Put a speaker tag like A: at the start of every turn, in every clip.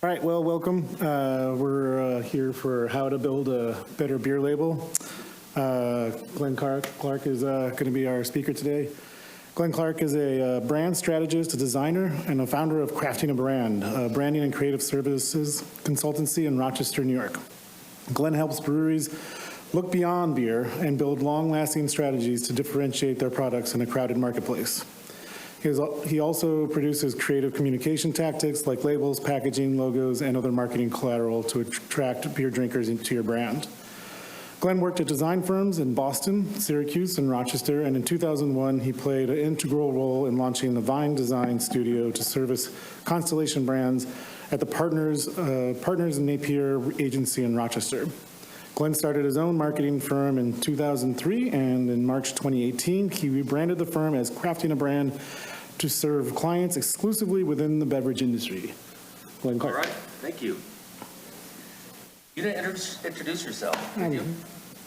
A: All right, well, welcome. We're here for how to build a better beer label. Glenn Clark is going to be our speaker today. Glenn Clark is a brand strategist, a designer, and a founder of Crafting a Brand, a branding and creative services consultancy in Rochester, New York. Glenn helps breweries look beyond beer and build long-lasting strategies to differentiate their products in a crowded marketplace. He also produces creative communication tactics like labels, packaging, logos, and other marketing collateral to attract beer drinkers into your brand. Glenn worked at design firms in Boston, Syracuse, and Rochester, and in 2001, he played an integral role in launching the Vine Design Studio to service Constellation brands at the Partners and Napier Agency in Rochester. Glenn started his own marketing firm in 2003, and in March 2018, he rebranded the firm as Crafting a Brand to serve clients exclusively within the beverage industry. Glenn Clark.
B: All right, thank you. You didn't introduce yourself, did you?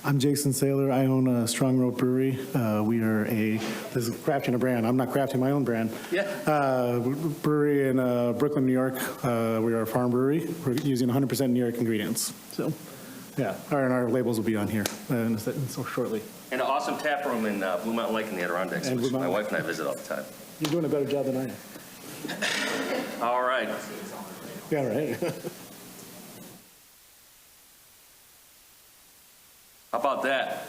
A: I'm Jason Sahler. I own a Strong Rope Brewery. This is Crafting a Brand. I'm not crafting my own brand.
B: Yeah.
A: Brewery in Brooklyn, New York. We are a farm brewery. We're using 100% New York ingredients. So, yeah, our labels will be on here so shortly.
B: And an awesome tap room in Blue Mountain Lake in the Adirondacks, which my wife and I visit all the time.
A: You're doing a better job than I am.
B: All right.
A: Yeah, right.
B: How about that?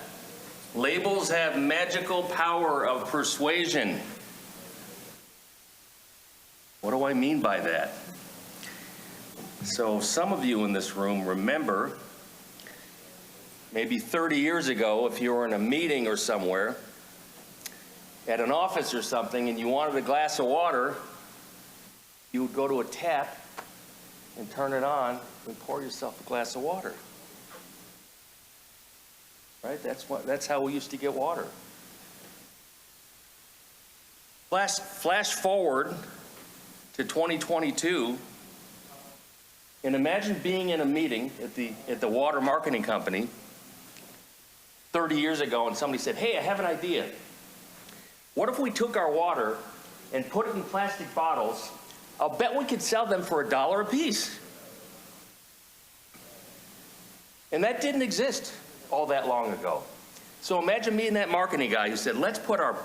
B: Labels have magical power of persuasion. What do I mean by that? So some of you in this room remember maybe 30 years ago, if you were in a meeting or somewhere, at an office or something, and you wanted a glass of water, you would go to a tap and turn it on and pour yourself a glass of water. Right? That's how we used to get water. Flash forward to 2022, and imagine being in a meeting at the water marketing company 30 years ago, and somebody said, "Hey, I have an idea. What if we took our water and put it in plastic bottles? I'll bet we could sell them for $1 a piece." And that didn't exist all that long ago. So imagine meeting that marketing guy who said, "Let's put our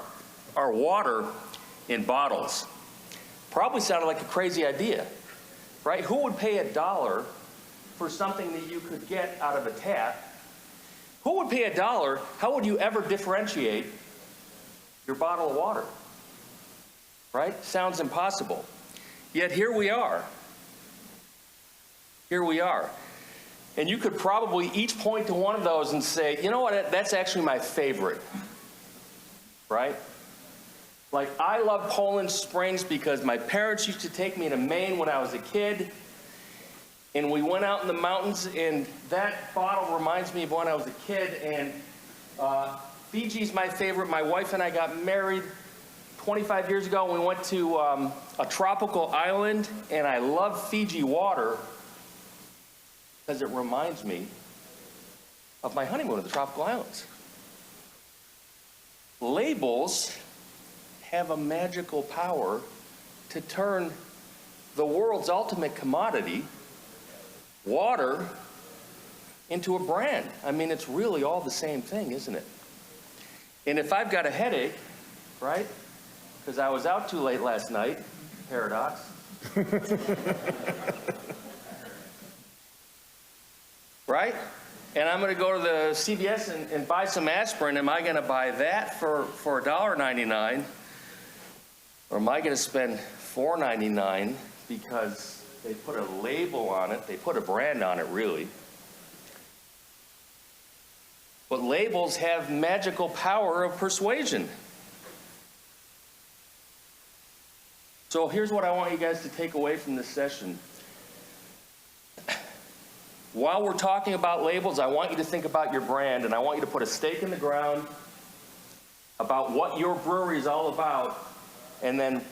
B: water in bottles." Probably sounded like a crazy idea, right? Who would pay $1 for something that you could get out of a tap? Who would pay $1? How would you ever differentiate your bottle of water? Right? Sounds impossible. Yet here we are. Here we are. And you could probably each point to one of those and say, "You know what, that's actually my favorite." Right? Like, I love Poland Springs because my parents used to take me to Maine when I was a kid, and we went out in the mountains, and that bottle reminds me of when I was a kid, and Fiji's my favorite. My wife and I got married 25 years ago. We went to a tropical island, and I love Fiji water because it reminds me of my honeymoon at the tropical islands. Labels have a magical power to turn the world's ultimate commodity, water, into a brand. I mean, it's really all the same thing, isn't it? And if I've got a headache, right, because I was out too late last night, paradox, right? And I'm going to go to the CVS and buy some aspirin. Am I going to buy that for $1.99? Or am I going to spend $4.99 because they put a label on it? They put a brand on it, really. But labels have magical power of persuasion. So here's what I want you guys to take away from this session. While we're talking about labels, I want you to think about your brand, and I want you to put a stake in the ground about what your brewery is all about, and then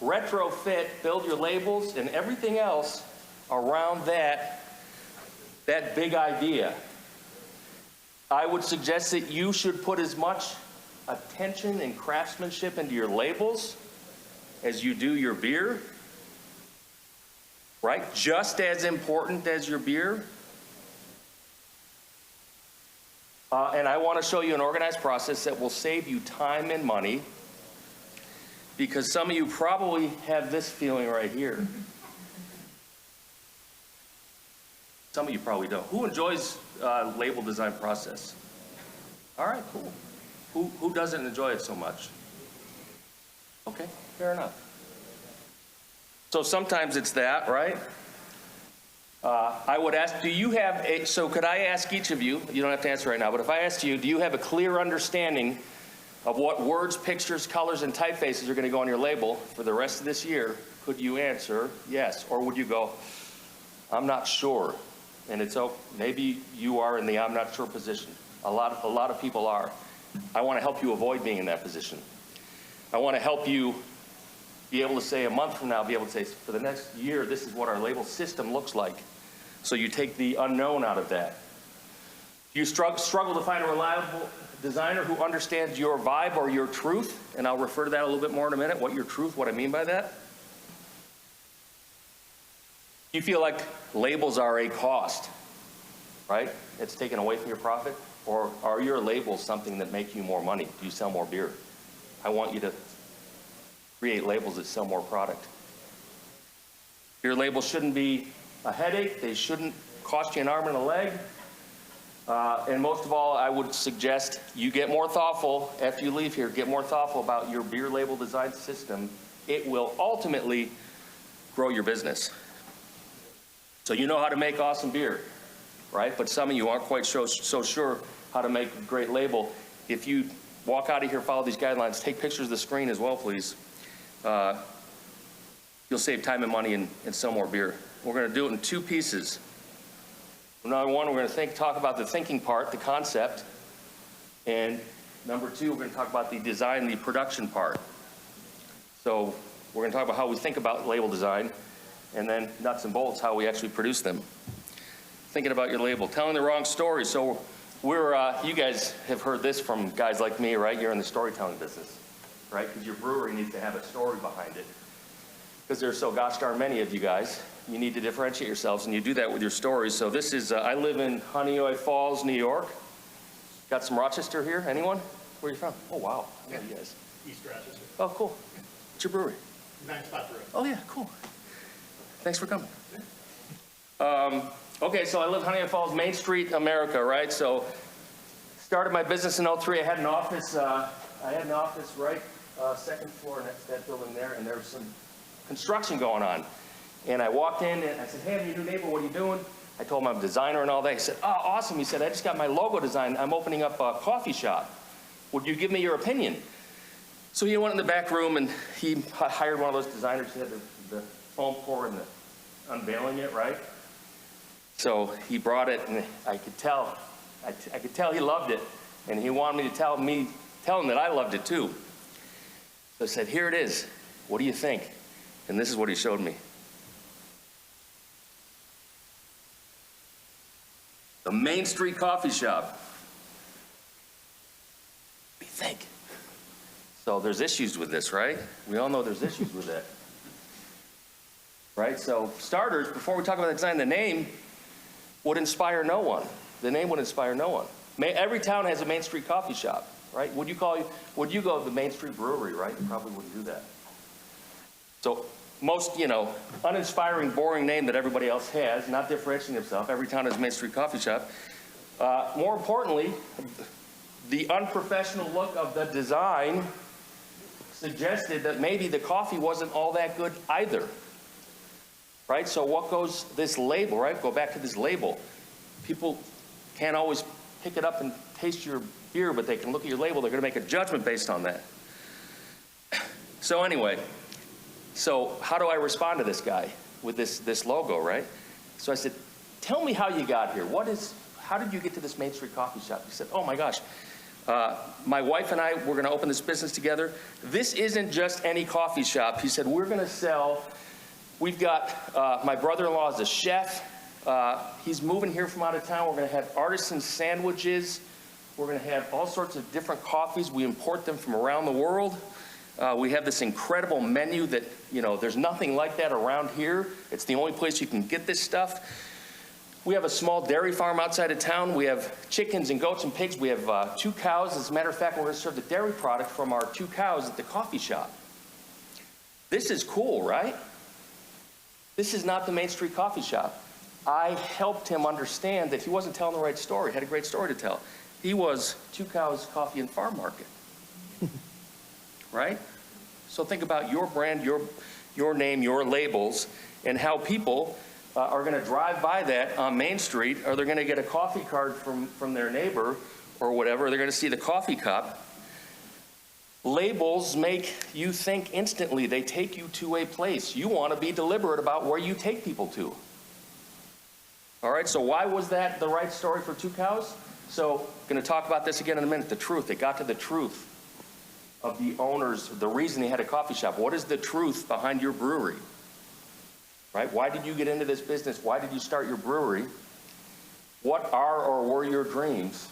B: retrofit, build your labels and everything else around that big idea. I would suggest that you should put as much attention and craftsmanship into your labels as you do your beer. right? Just as important as your beer. And I want to show you an organized process that will save you time and money, because some of you probably have this feeling right here. Some of you probably don't. Who enjoys label design process? All right, cool. Who doesn't enjoy it so much? Okay, fair enough. So sometimes it's that, right? I would ask, do you have so could I ask each of you, you don't have to answer right now, but if I asked you, do you have a clear understanding of what words, pictures, colors, and typefaces are going to go on your label for the rest of this year? Could you answer yes? Or would you go, I'm not sure? And it's, oh, maybe you are in the I'm not sure position. A lot of people are. I want to help you avoid being in that position. I want to help you be able to say a month from now, be able to say, for the next year, this is what our label system looks like. So you take the unknown out of that. Do you struggle to find a reliable designer who understands your vibe or your truth? And I'll refer to that a little bit more in a minute, what your truth, what I mean by that. You feel like labels are a cost, right? It's taken away from your profit? Or are your labels something that make you more money? Do you sell more beer? I want you to create labels that sell more product. Your labels shouldn't be a headache. They shouldn't cost you an arm and a leg. And most of all, I would suggest you get more thoughtful after you leave here. Get more thoughtful about your beer label design system. It will ultimately grow your business. So you know how to make awesome beer, right? But some of you aren't quite so sure how to make a great label. If you walk out of here, follow these guidelines, take pictures of the screen as well, please. You'll save time and money and sell more beer. We're going to do it in two pieces. Number one, we're going to talk about the thinking part, the concept. And number two, we're going to talk about the design, the production part. So we're going to talk about how we think about label design, and then nuts and bolts, how we actually produce them. Thinking about your label, telling the wrong story. So you guys have heard this from guys like me, right? You're in the storytelling business, right? Because your brewery needs to have a story behind it. Because there's so gosh darn many of you guys. You need to differentiate yourselves, and you do that with your stories. So this is, I live in Honeoye Falls, New York. Got some Rochester here, anyone? Where are you from? Oh, wow, I know you guys.
C: East Rochester.
B: Oh, cool. What's your brewery?
C: 9 Spot Brewery.
B: Oh, yeah, cool. Thanks for coming. Okay, so I live Honeoye Falls, Main Street, America, right? So started my business in 03. I had an office right, second floor next to that building there, and there was some construction going on. And I walked in and I said, hey, I'm your new neighbor, what are you doing? I told him I'm a designer and all that. He said, oh, awesome. He said, I just got my logo designed. I'm opening up a coffee shop. Would you give me your opinion? So he went in the back room and he hired one of those designers who had the foam pour and the unveiling it, right? So he brought it, and I could tell he loved it, and he wanted me to tell him that I loved it too. So I said, here it is. What do you think? And this is what he showed me. The Main Street Coffee Shop. What do you think? So there's issues with this, right? We all know there's issues with that. Right? So starters, before we talk about the design, the name would inspire no one. The name would inspire no one. Every town has a Main Street coffee shop, right? Would you go to the Main Street Brewery, right? You probably wouldn't do that. So most, uninspiring, boring name that everybody else has, not differentiating himself. Every town has a Main Street coffee shop. More importantly, the unprofessional look of the design suggested that maybe the coffee wasn't all that good either. Right? So what goes this label, right? Go back to this label. People can't always pick it up and taste your beer, but they can look at your label. They're going to make a judgment based on that. So anyway, how do I respond to this guy with this logo, right? So I said, tell me how you got here. How did you get to this Main Street coffee shop? He said, oh my gosh, my wife and I, we're going to open this business together. This isn't just any coffee shop. He said, we're going to sell. We've got, my brother-in-law is a chef. He's moving here from out of town. We're going to have artisan sandwiches. We're going to have all sorts of different coffees. We import them from around the world. We have this incredible menu that, there's nothing like that around here. It's the only place you can get this stuff. We have a small dairy farm outside of town. We have chickens and goats and pigs. We have 2 cows. As a matter of fact, we're going to serve the dairy product from our 2 cows at the coffee shop. This is cool, right? This is not the Main Street coffee shop. I helped him understand that he wasn't telling the right story. He had a great story to tell. He was 2 Cows Coffee and Farm Market, right? So think about your brand, your name, your labels, and how people are going to drive by that on Main Street, or they're going to get a coffee card from their neighbor or whatever. They're going to see the coffee cup. Labels make you think instantly. They take you to a place. You want to be deliberate about where you take people to. All right, so why was that the right story for 2 Cows? So, going to talk about this again in a minute, the truth. They got to the truth of the owners, the reason they had a coffee shop. What is the truth behind your brewery? Right? Why did you get into this business? Why did you start your brewery? What are or were your dreams?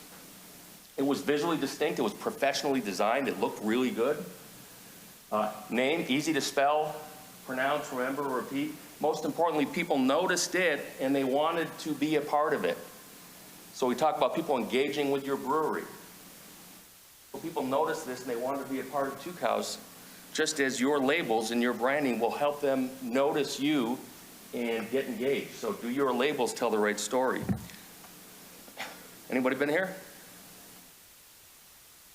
B: It was visually distinct. It was professionally designed. It looked really good. Name, easy to spell, pronounce, remember, repeat. Most importantly, people noticed it and they wanted to be a part of it. So we talk about people engaging with your brewery. So people noticed this and they wanted to be a part of 2 Cows, just as your labels and your branding will help them notice you and get engaged. So do your labels tell the right story? Anybody been here?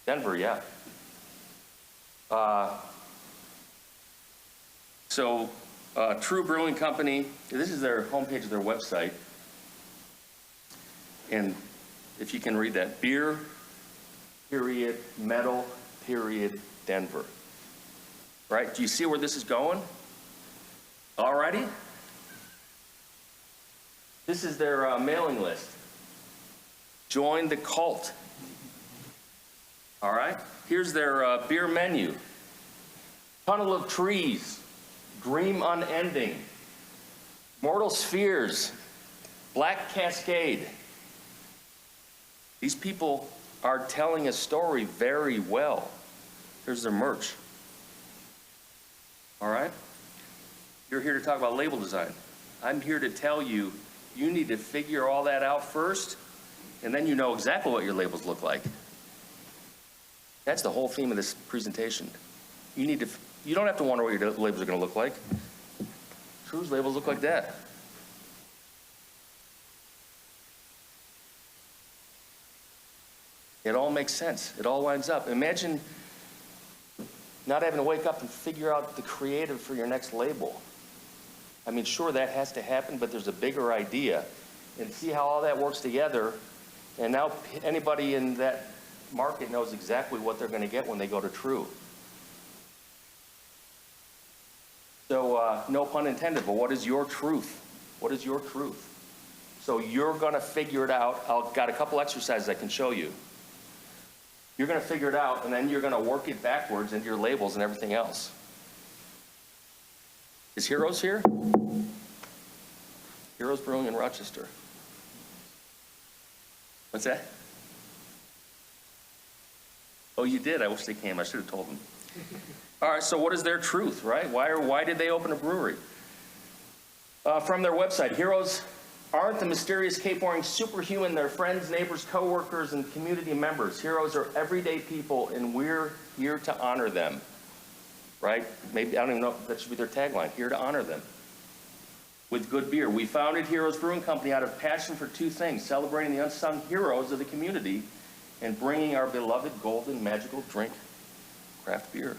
B: Denver, yeah. True Brewing Company, this is their homepage of their website. And if you can read that, beer, period, metal, period, Denver. Right? Do you see where this is going? Alrighty? This is their mailing list. Join the cult. All right? Here's their beer menu. Tunnel of trees, dream unending, mortal spheres, black cascade. These people are telling a story very well. Here's their merch. All right? You're here to talk about label design. I'm here to tell you, you need to figure all that out first, and then you know exactly what your labels look like. That's the whole theme of this presentation. You don't have to wonder what your labels are going to look like. True's labels look like that. It all makes sense. It all lines up. Imagine not having to wake up and figure out the creative for your next label. I mean, sure, that has to happen, but there's a bigger idea. And see how all that works together. And now anybody in that market knows exactly what they're going to get when they go to True. So, no pun intended, but what is your truth? What is your truth? So you're going to figure it out. I've got a couple exercises I can show you. You're going to figure it out, and then you're going to work it backwards into your labels and everything else. Is Heroes here? Heroes Brewing in Rochester. What's that? Oh, you did? I wish they came. I should have told them. All right, so what is their truth, right? Why did they open a brewery? From their website, Heroes aren't the mysterious cape-wearing superhuman. They're friends, neighbors, co-workers, and community members. Heroes are everyday people, and we're here to honor them, right? Maybe, I don't even know if that should be their tagline, here to honor them with good beer. We founded Heroes Brewing Company out of passion for 2 things, celebrating the unsung heroes of the community and bringing our beloved golden magical drink, craft beer.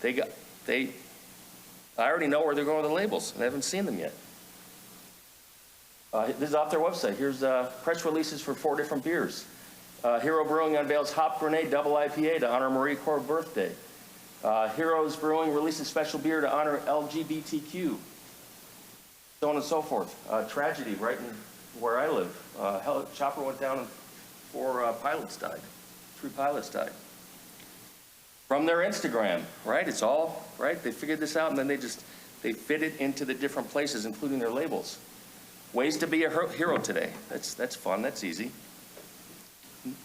B: I already know where they're going with the labels, and I haven't seen them yet. This is off their website. Here's press releases for 4 different beers. Hero Brewing unveils Hop Grenade Double IPA to honor Marie Core's birthday. Heroes Brewing releases special beer to honor LGBTQ. So on and so forth. Tragedy right in where I live. Chopper went down and 4 pilots died. 3 pilots died. From their Instagram, right? It's all, right? They figured this out, and then they fit it into the different places, including their labels. Ways to be a hero today. That's fun. That's easy.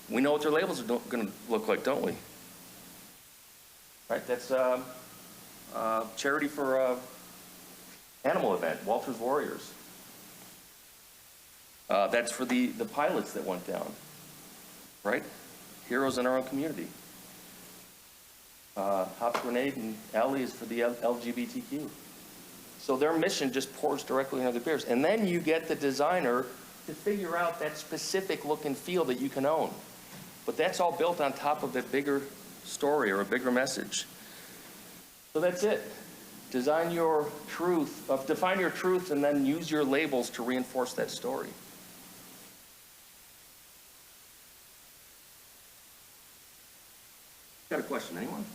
B: We know what their labels are going to look like, don't we? right? That's charity for animal event, Walter's Warriors. That's for the pilots that went down, right? Heroes in our own community. Hop Grenade and Alley is for the LGBTQ. So their mission just pours directly into the beers. And then you get the designer to figure out that specific look and feel that you can own. But that's all built on top of a bigger story or a bigger message. So that's it. Define your truth and then use your labels to reinforce that story. Got a question, anyone?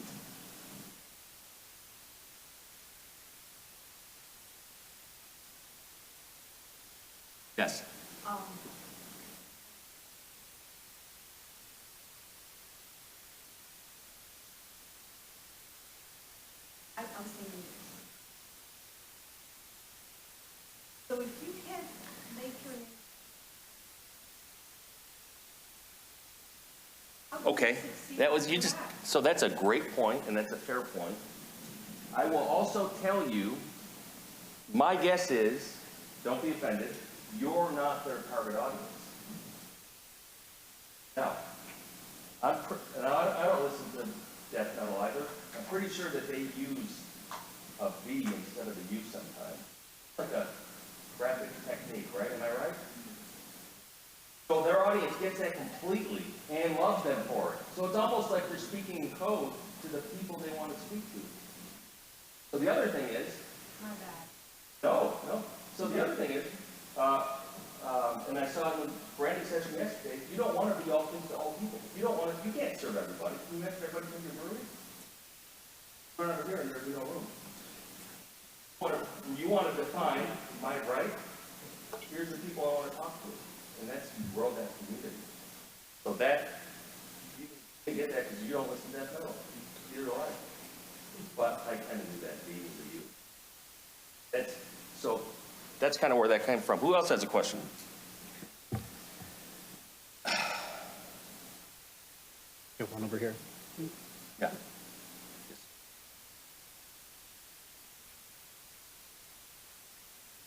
B: Yes.
D: I was thinking, so if you can't make your name.
B: Okay, that was, so that's a great point, and that's a fair point. I will also tell you, my guess is, don't be offended, you're not their target audience. Now, I don't listen to death metal either. I'm pretty sure that they use a V instead of a U sometimes. It's like a graphic technique, right? Am I right? So their audience gets that completely and loves them for it. So it's almost like they're speaking in code to the people they want to speak to. So the other thing is...
D: My bad.
B: No. So the other thing is, and I saw it when Brandy said to me yesterday, you don't want to be all things to all people. You can't serve everybody. You have everybody from your brewery. Run over here and there'll be no room. You want to define, my right, here's the people I want to talk to. And that's, you grow that community. So that, you can get that because you don't listen to that metal. Neither do I. But I kind of do that being for you. That's kind of where that came from. Who else has a question?
A: Got one over here.
B: Yeah.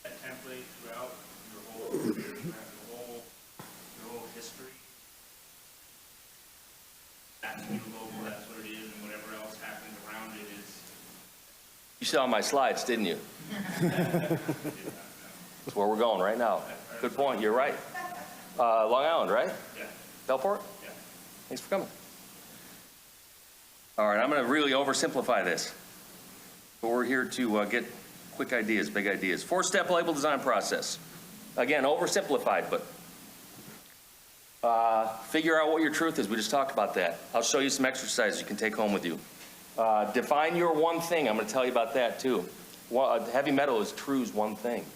C: That template throughout your whole history. That's the new logo, that's what it is, and whatever else happens around it is.
B: You saw my slides, didn't you? That's where we're going right now. Good point, you're right. Long Island, right?
C: Yeah.
B: Bellport?
C: Yeah.
B: Thanks for coming. All right, I'm going to really oversimplify this. But we're here to get quick ideas, big ideas. 4-step label design process. Again, oversimplified, but figure out what your truth is. We just talked about that. I'll show you some exercises you can take home with you. Define your one thing. I'm going to tell you about that too. Heavy metal is true's one thing.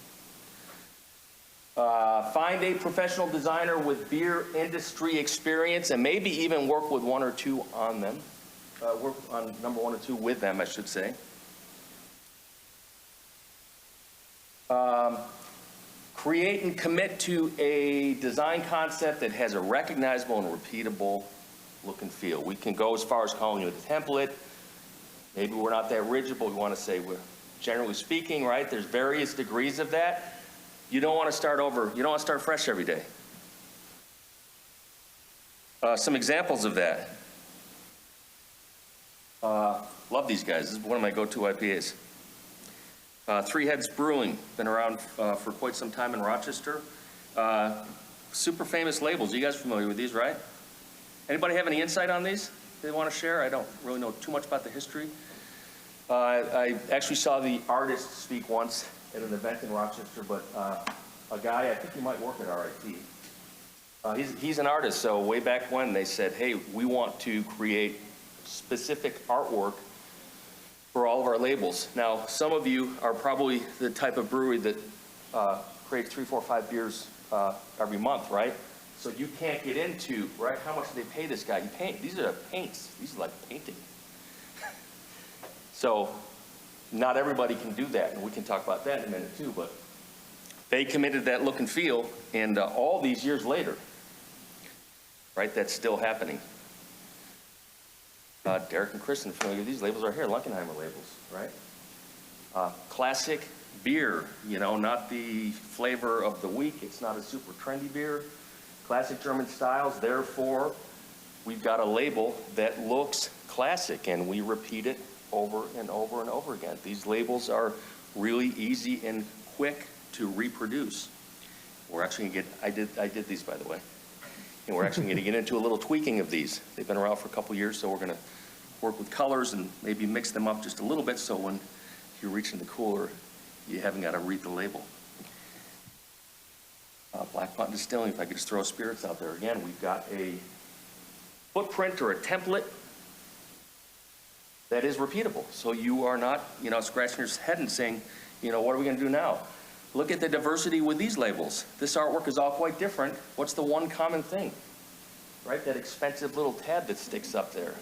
B: Find a professional designer with beer industry experience and maybe even work with one or two on them. Work on number 1 or 2 with them, I should say. Create and commit to a design concept that has a recognizable and repeatable look and feel. We can go as far as calling it a template. Maybe we're not that rigid, but we want to say we're generally speaking, right? There's various degrees of that. You don't want to start over. You don't want to start fresh every day. Some examples of that. Love these guys. This is one of my go-to IPAs. Three Heads Brewing, been around for quite some time in Rochester. Super famous labels. You guys are familiar with these, right? Anybody have any insight on these they want to share? I don't really know too much about the history. I actually saw the artist speak once at an event in Rochester, but a guy, I think he might work at RIT. He's an artist, so way back when they said, hey, we want to create specific artwork for all of our labels. Now, some of you are probably the type of brewery that creates 3, 4, 5 beers every month, right? So you can't get into, right, how much do they pay this guy? You paint, these are paints. These are like painting. So not everybody can do that, and we can talk about that in a minute too, but they committed that look and feel, and all these years later, right, that's still happening. Derek and Kristen are familiar with these labels right here, Lunkenheimer labels, right? Classic beer, you know, not the flavor of the week. It's not a super trendy beer. Classic German styles, therefore, we've got a label that looks classic, and we repeat it over and over and over again. These labels are really easy and quick to reproduce. We're actually gonna get, I did these, by the way. And we're actually gonna get into a little tweaking of these. They've been around for a couple years, so we're gonna work with colors and maybe mix them up just a little bit, so when you reach in the cooler, you haven't gotta read the label. Black Mountain Distilling, if I could just throw spirits out there again, we've got a footprint or a template that is repeatable. So you are not, you know, scratching your head and saying, you know, what are we gonna do now? Look at the diversity with these labels. This artwork is all quite different. What's the one common thing? Right, that expensive little tab that sticks up there.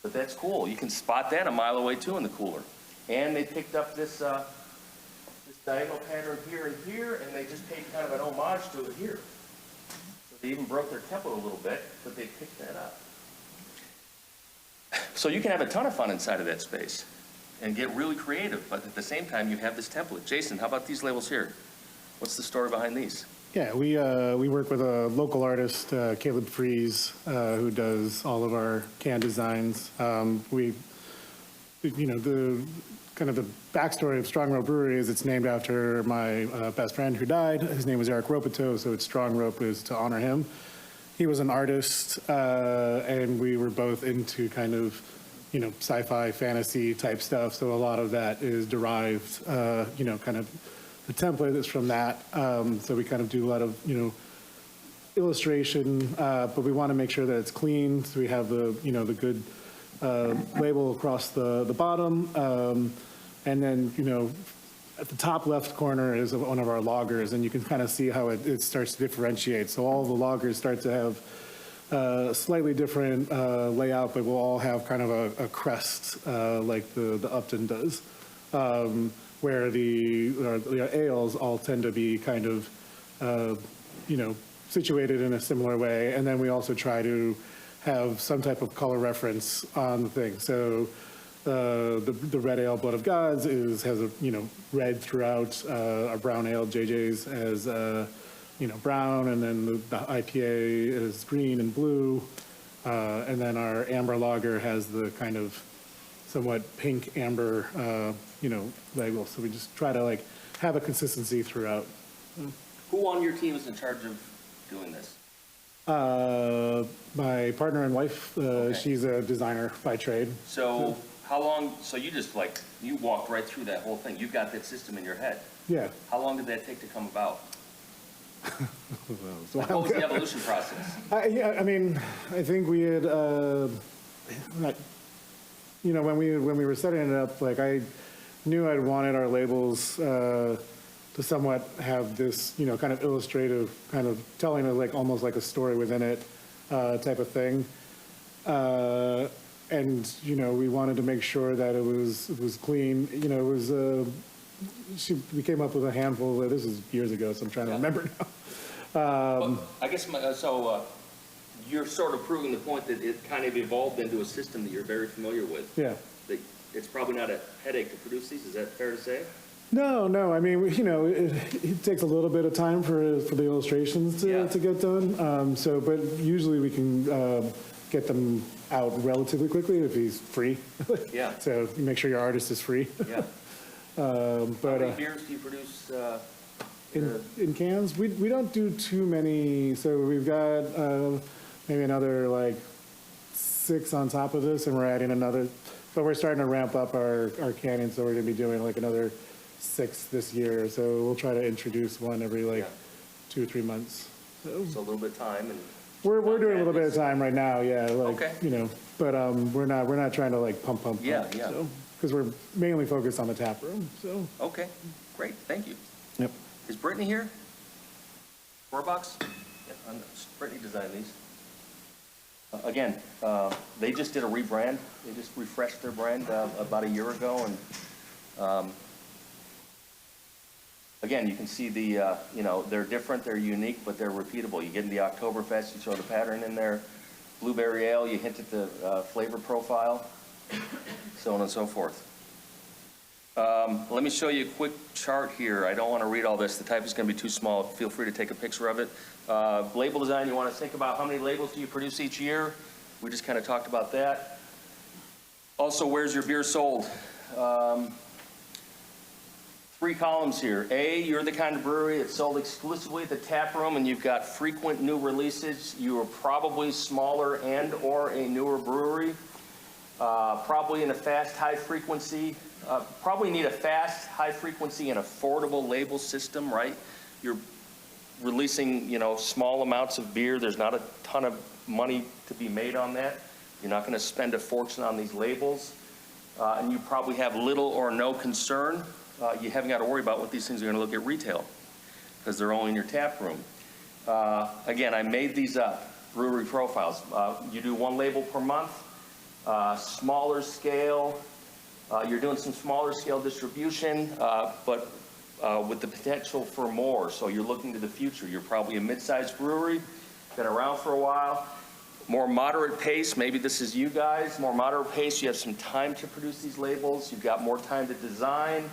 B: But that's cool. You can spot that a mile away too in the cooler. And they picked up this diagonal pattern here and here, and they just paid kind of an homage to it here. So they even broke their template a little bit, but they picked that up. So you can have a ton of fun inside of that space and get really creative, but at the same time, you have this template. Jason, how about these labels here? What's the story behind these?
A: Yeah, we work with a local artist, Caleb Fries, who does all of our can designs. You know, the kind of the backstory of Strong Rope Brewery is it's named after my best friend who died. His name was Eric Ropito, so it's Strong Rope is to honor him. He was an artist, and we were both into kind of, you know, sci-fi, fantasy type stuff. So a lot of that is derived, you know, kind of the template is from that. So we kind of do a lot of, you know, illustration, but we want to make sure that it's clean. So we have the, you know, the good label across the bottom. And then, you know, at the top left corner is one of our lagers, and you can kind of see how it starts to differentiate. So all the lagers start to have slightly different layout, but we'll all have kind of a crest like the Upton does, where the ales all tend to be kind of, you know, situated in a similar way. And then we also try to have some type of color reference on the thing. So the red ale, Blood of Gods, has a, you know, red throughout. Our brown ale, JJ's, has you know, brown, and then the IPA is green and blue, and then our amber lager has the kind of somewhat pink amber, you know, label. So we just try to like have a consistency throughout.
B: Who on your team is in charge of doing this?
A: My partner and wife,
B: Okay.
A: she's a designer by trade.
B: So how long, so you just like, you walked right through that whole thing. You've got that system in your head.
A: Yeah.
B: How long did that take to come about?
A: So
B: What was the evolution process?
A: yeah, I mean, I think we had, you know, when we were setting it up, like I knew I'd wanted our labels to somewhat have this, you know, kind of illustrative, kind of telling it like almost like a story within it type of thing. And, you know, we wanted to make sure that it was clean. You know, it was, we came up with a handful, this is years ago, so I'm trying to remember now.
B: Well, I guess, you're sort of proving the point that it kind of evolved into a system that you're very familiar with.
A: Yeah.
B: That it's probably not a headache to produce these, is that fair to say?
A: No, I mean, you know, it takes a little bit of time for the illustrations
B: Yeah.
A: to get done. So, but usually we can get them out relatively quickly if he's free.
B: Yeah.
A: So you make sure your artist is free.
B: Yeah. How
A: But
B: many beers do you produce?
A: in cans, we don't do too many. So we've got maybe another like 6 on top of this, and we're adding another. But we're starting to ramp up our canning, so we're going to be doing like another 6 this year. So we'll try to introduce one every like 2 or 3 months.
B: So a little bit of time and.
A: We're doing a little bit of time right now, yeah. Like,
B: Okay.
A: you know, but we're not trying to like pump.
B: Yeah.
A: Because we're mainly focused on the tap room. So.
B: Okay, great, thank you.
A: Yep.
B: Is Brittany here? Box? Yeah, Brittany designed these. Again, they just did a rebrand. They just refreshed their brand about a year ago, and again, you can see the, you know, they're different, they're unique, but they're repeatable. You get in the Oktoberfest, you throw the pattern in there. Blueberry ale, you hint at the flavor profile, so on and so forth. Let me show you a quick chart here. I don't want to read all this. The type is going to be too small. Feel free to take a picture of it. Label design, you want to think about how many labels do you produce each year? We just kind of talked about that. Also, where's your beer sold? 3 columns here. A, you're the kind of brewery that's sold exclusively at the tap room and you've got frequent new releases. You are probably smaller and or a newer brewery. Probably in a fast, high frequency. Probably need a fast, high frequency and affordable label system, right? You're releasing, small amounts of beer. There's not a ton of money to be made on that. You're not going to spend a fortune on these labels. And you probably have little or no concern. You haven't got to worry about what these things are going to look at retail because they're only in your tap room. Again, I made these up, brewery profiles. You do 1 label per month, smaller scale. You're doing some smaller scale distribution, but with the potential for more. So you're looking to the future. You're probably a mid-sized brewery, been around for a while. More moderate pace, maybe this is you guys, more moderate pace. You have some time to produce these labels. You've got more time to design.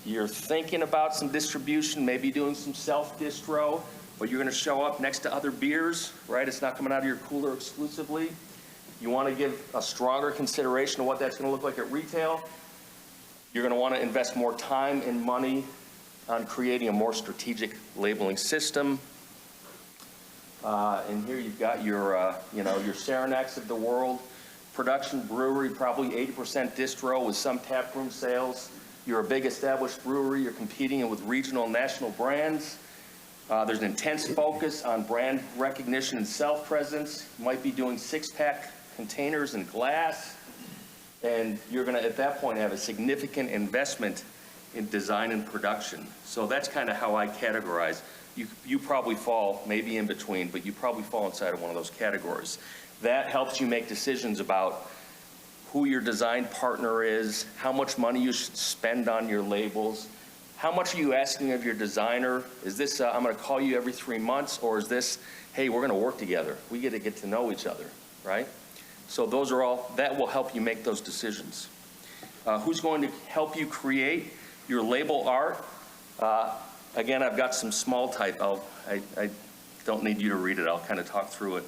B: You're thinking about some distribution, maybe doing some self-distro, but you're going to show up next to other beers, right? It's not coming out of your cooler exclusively. You want to give a stronger consideration of what that's going to look like at retail. You're going to want to invest more time and money on creating a more strategic labeling system. And here you've got your, your Saranaks of the world. Production brewery, probably 80% distro with some taproom sales. You're a big established brewery. You're competing with regional and national brands. There's an intense focus on brand recognition and self-presence. You might be doing 6-pack containers and glass. And you're going to, at that point, have a significant investment in design and production. So that's kind of how I categorize. You probably fall maybe in between, but you probably fall inside of one of those categories. That helps you make decisions about who your design partner is, how much money you should spend on your labels, how much are you asking of your designer? Is this, I'm going to call you every 3 months, or is this, hey, we're going to work together. We get to know each other, right? So those are all, that will help you make those decisions. Who's going to help you create your label art? Again, I've got some small type. I don't need you to read it. I'll kind of talk through it.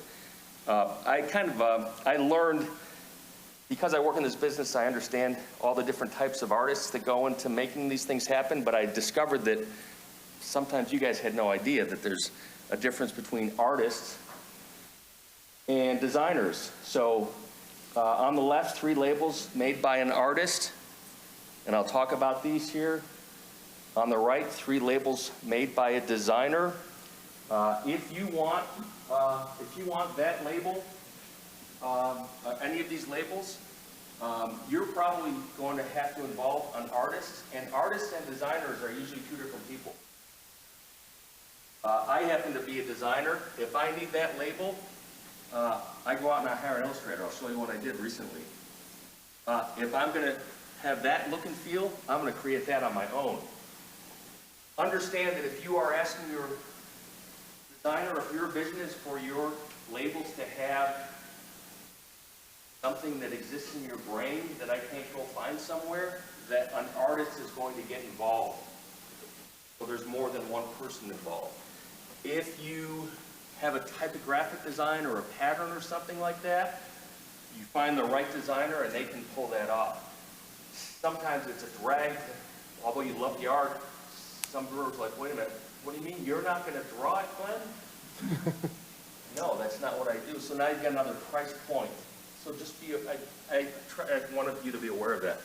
B: I learned, because I work in this business, I understand all the different types of artists that go into making these things happen, but I discovered that sometimes you guys had no idea that there's a difference between artists and designers. So on the left, 3 labels made by an artist, and I'll talk about these here. On the right, 3 labels made by a designer. If you want that label, any of these labels, you're probably going to have to involve an artist, and artists and designers are usually 2 different people. I happen to be a designer. If I need that label, I go out and I hire an illustrator. I'll show you what I did recently. If I'm going to have that look and feel, I'm going to create that on my own. Understand that if you are asking your designer, if your vision is for your labels to have something that exists in your brain that I can't go find somewhere, that an artist is going to get involved. So there's more than one person involved. If you have a typographic design or a pattern or something like that, you find the right designer and they can pull that off. Sometimes it's a drag, although you love the art, some brewers are like, wait a minute, what do you mean you're not going to draw it, Glenn? No, that's not what I do. So now you've got another price point. So just be, I wanted you to be aware of that.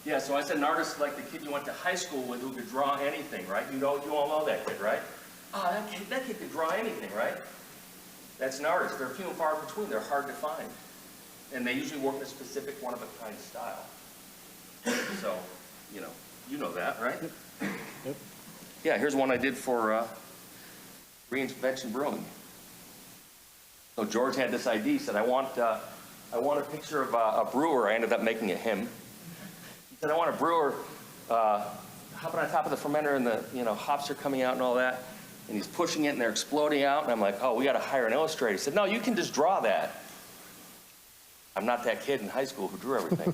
B: Yeah, so I said an artist like the kid you went to high school with who could draw anything, right? You all know that kid, right? That kid could draw anything, right? That's an artist. They're few and far between. They're hard to find. And they usually work in a specific one-of-a-kind style. So, you know that, right?
A: Yep.
B: Yeah, here's one I did for Reinvention Brewing. So George had this idea. He said, I want a picture of a brewer. I ended up making it him. He said, I want a brewer hopping on top of the fermenter and the hops are coming out and all that. and he's pushing it and they're exploding out, and I'm like, oh, we got to hire an illustrator. He said, no, you can just draw that. I'm not that kid in high school who drew everything.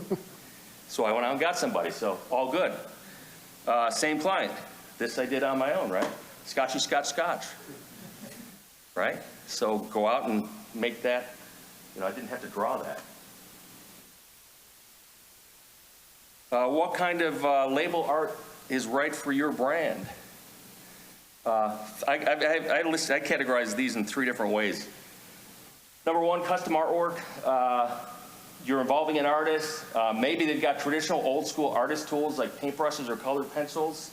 B: So I went out and got somebody, so all good. Same client. This I did on my own, right? Scotchy Scotch Scotch, right? So go out and make that, I didn't have to draw that. What kind of label art is right for your brand? I categorize these in 3 different ways. Number 1, custom artwork. You're involving an artist. Maybe they've got traditional old school artist tools like paintbrushes or colored pencils.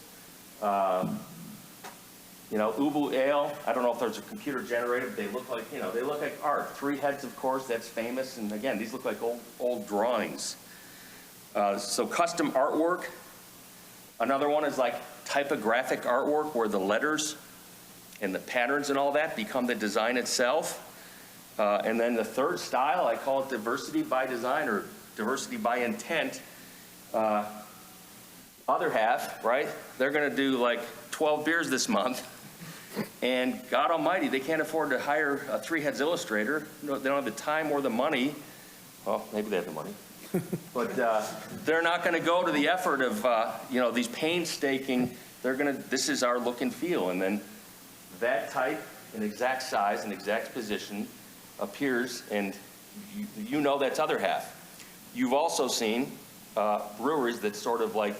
B: Ubu Ale. I don't know if those are computer generated. They look like, they look like art. 3 Heads, of course, that's famous. And again, these look like old drawings. So custom artwork. Another one is like typographic artwork where the letters and the patterns and all that become the design itself. And then the third style, I call it diversity by design or diversity by intent. Other half, right? They're going to do like 12 beers this month. And God almighty, they can't afford to hire a 3 Heads illustrator. They don't have the time or the money. Well, maybe they have the money. But they're not going to go to the effort of, these painstaking, this is our look and feel. And then that type, an exact size, an exact position appears, and that's other half. You've also seen breweries that sort of like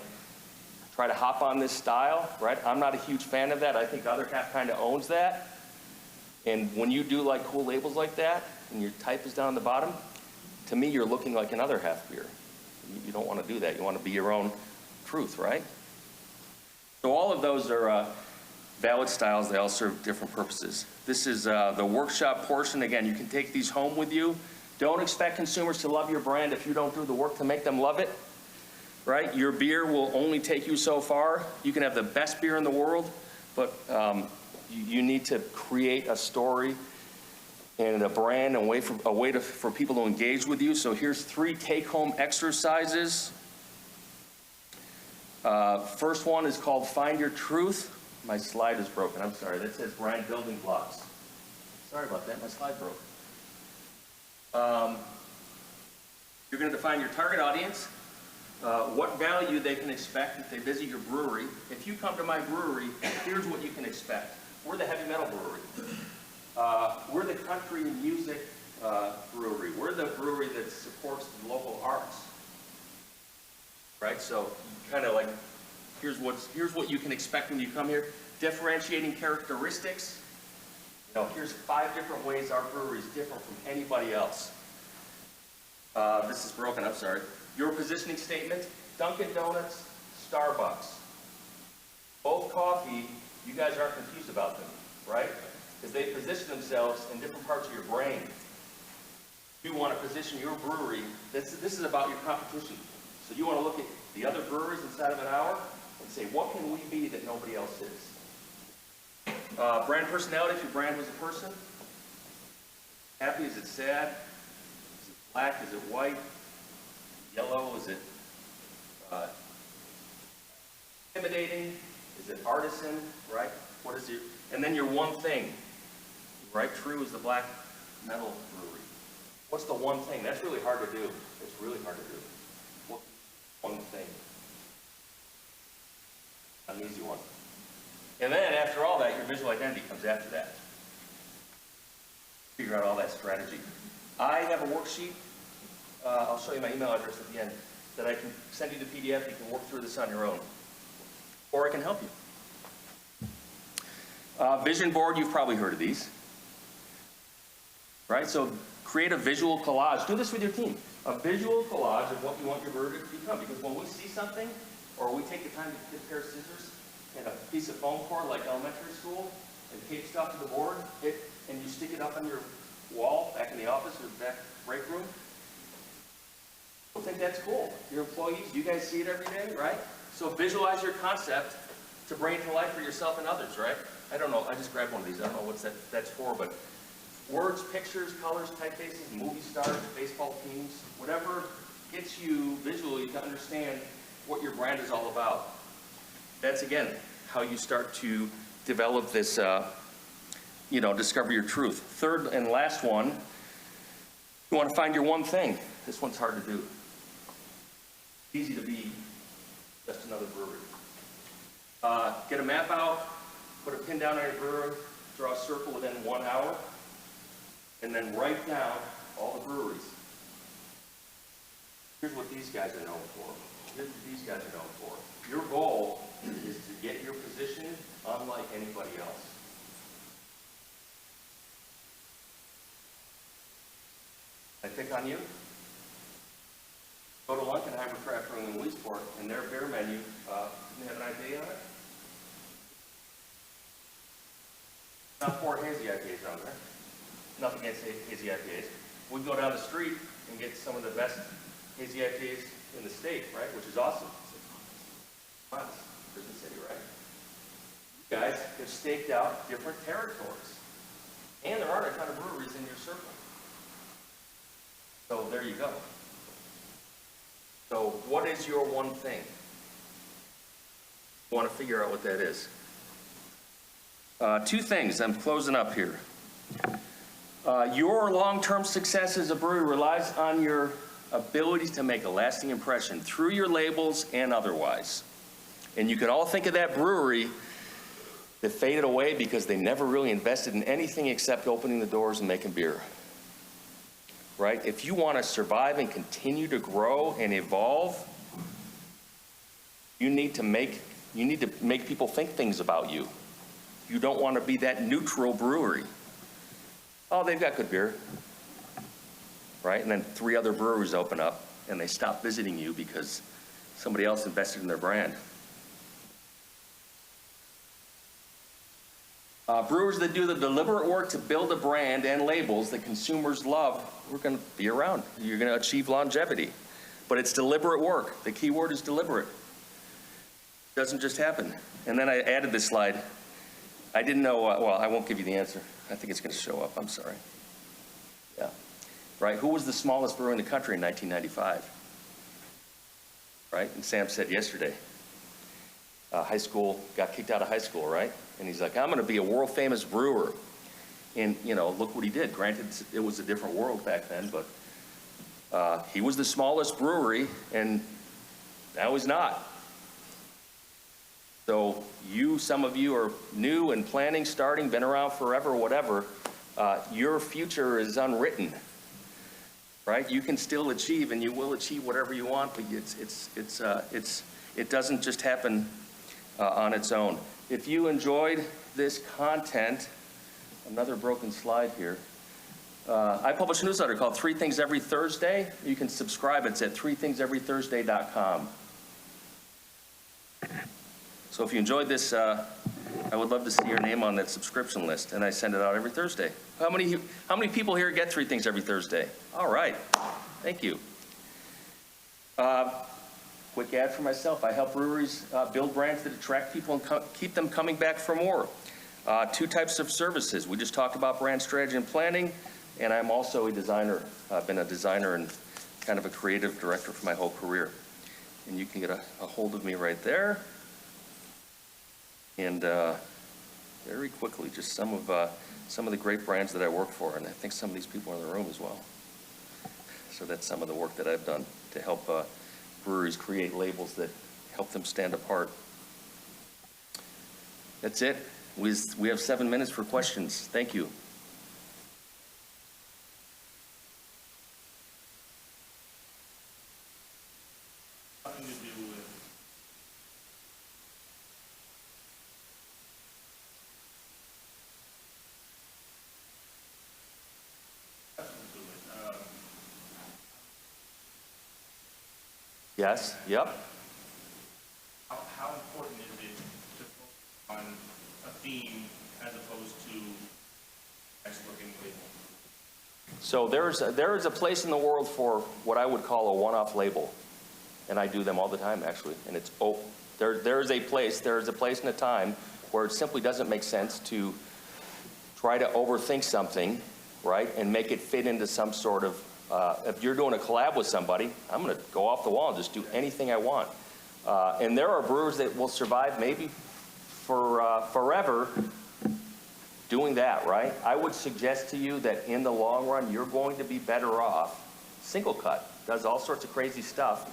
B: try to hop on this style, right? I'm not a huge fan of that. I think other half kind of owns that. And when you do like cool labels like that, and your type is down the bottom, to me, you're looking like another half beer. You don't want to do that. You want to be your own truth, right? So all of those are valid styles. They all serve different purposes. This is the workshop portion. Again, you can take these home with you. Don't expect consumers to love your brand if you don't do the work to make them love it, right? Your beer will only take you so far. You can have the best beer in the world, but you need to create a story and a brand, and a way for people to engage with you. So here's 3 take-home exercises. First one is called Find Your Truth. My slide is broken. I'm sorry. That says brand building blocks. Sorry about that. My slide broke. You're going to define your target audience, what value they can expect if they visit your brewery. If you come to my brewery, here's what you can expect. We're the heavy metal brewery. We're the country music brewery. We're the brewery that supports the local arts. Right? So kind of like, here's what you can expect when you come here. Differentiating characteristics. Here's 5 different ways our brewery is different from anybody else. This is broken, I'm sorry. Your positioning statement, Dunkin' Donuts, Starbucks. Both coffee, you guys aren't confused about them, right? Because they position themselves in different parts of your brain. You want to position your brewery, this is about your competition. So you want to look at the other breweries inside of an hour and say, what can we be that nobody else is? Brand personality, if your brand was a person. Happy, is it sad? Is it black, is it white? Yellow, is it intimidating? Is it artisan, right? What is your, and then your one thing, right? True is the black metal brewery. What's the one thing? That's really hard to do. It's really hard to do. What one thing? An easy one. And then after all that, your visual identity comes after that. Figure out all that strategy. I have a worksheet. I'll show you my email address at the end that I can send you the PDF. You can work through this on your own. Or I can help you. Vision board, you've probably heard of these. Right? So create a visual collage. Do this with your team. A visual collage of what you want your brewery to become. Because when we see something, or we take the time to get a pair of scissors and a piece of foam core like elementary school and tape stuff to the board, and you stick it up on your wall back in the office or back break room, I think that's cool. Your employees, you guys see it every day, right? So visualize your concept to bring it to life for yourself and others, right? I don't know. I just grabbed one of these. I don't know what that's for, but words, pictures, colors, typefaces, movie stars, baseball teams, whatever gets you visually to understand what your brand is all about. That's, again, how you start to develop this, discover your truth. Third and last one, you want to find your one thing. This one's hard to do. Easy to be just another brewery. Get a map out, put a pin down on your brewery, draw a circle within 1 hour, and then write down all the breweries. Here's what these guys are known for. Here's what these guys are known for. Your goal is to get your position unlike anybody else. I pick on you. Go to Lunkenheimer Craft Brewing in Leesport, and their beer menu, you have an IPA on it? Not 4 hazy IPAs on there. Nothing against hazy IPAs. We can go down the street and get some of the best hazy IPAs in the state, right? Which is awesome. Prison City, right? You guys have staked out different territories. And there aren't a ton of breweries in your circle. So there you go. So what is your one thing? I want to figure out what that is. 2 things. I'm closing up here. Your long-term success as a brewery relies on your ability to make a lasting impression through your labels and otherwise. And you can all think of that brewery that faded away because they never really invested in anything except opening the doors and making beer. Right? If you want to survive and continue to grow and evolve, you need to make people think things about you. You don't want to be that neutral brewery. Oh, they've got good beer. Right? And then 3 other breweries open up and they stop visiting you because somebody else invested in their brand. Brewers that do the deliberate work to build a brand and labels that consumers love, we're going to be around. You're going to achieve longevity. But it's deliberate work. The key word is deliberate. It doesn't just happen. And then I added this slide. I didn't know, I won't give you the answer. I think it's going to show up. I'm sorry. Yeah. Right? Who was the smallest brewer in the country in 1995? Right? And Sam said yesterday. High school, got kicked out of high school, right? And he's like, I'm going to be a world famous brewer. And, look what he did. Granted, it was a different world back then, but he was the smallest brewery, and now he's not. So some of you are new and planning, starting, been around forever, whatever. Your future is unwritten, right? You can still achieve, and you will achieve whatever you want, but it doesn't just happen on its own. If you enjoyed this content, another broken slide here. I publish a newsletter called 3 Things Every Thursday. You can subscribe. It's at 3thingseverythursday.com. So if you enjoyed this, I would love to see your name on that subscription list, and I send it out every Thursday. How many people here get 3 Things Every Thursday? All right. Thank you. Quick ad for myself. I help breweries build brands that attract people and keep them coming back for more. 2 types of services. We just talked about brand strategy and planning, and I'm also a designer. I've been a designer and kind of a creative director for my whole career. And you can get a hold of me right there. And very quickly, just some of the great brands that I work for, and I think some of these people are in the room as well. So that's some of the work that I've done to help breweries create labels that help them stand apart. That's it. We have 7 minutes for questions. Thank you.
C: Nothing to do with
B: Yes. Yep.
C: how important is it to focus on a theme as opposed to next looking label?
B: So there is a place in the world for what I would call a one-off label, and I do them all the time actually. And it's there is a place and a time where it simply doesn't make sense to try to overthink something, right, and make it fit into some sort of. If you're doing a collab with somebody, I'm going to go off the wall and just do anything I want. And there are brewers that will survive maybe for forever doing that, right? I would suggest to you that in the long run, you're going to be better off. Single cut does all sorts of crazy stuff.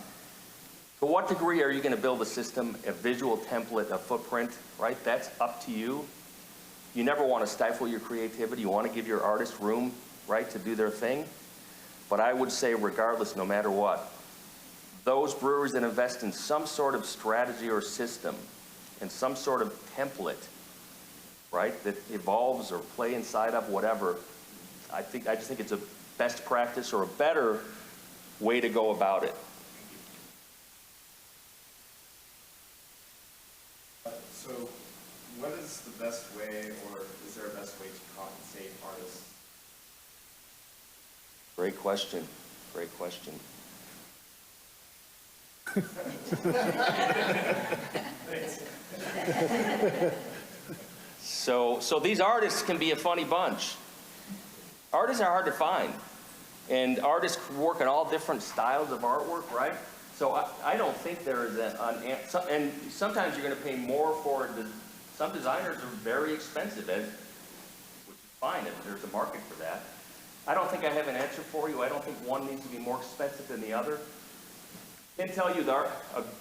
B: To what degree are you going to build a system, a visual template, a footprint, right? That's up to you. You never want to stifle your creativity. You want to give your artists room, right, to do their thing. But I would say regardless, no matter what, those breweries that invest in some sort of strategy or system and some sort of template, right, that evolves or play inside of whatever, I just think it's a best practice or a better way to go about it.
E: So what is the best way, or is there a best way to compensate artists?
B: Great question. Great question. So these artists can be a funny bunch. Artists are hard to find, and artists work in all different styles of artwork, right? So I don't think there is and sometimes you're going to pay more for some designers are very expensive, which is fine if there's a market for that. I don't think I have an answer for you. I don't think one needs to be more expensive than the other. I can tell you that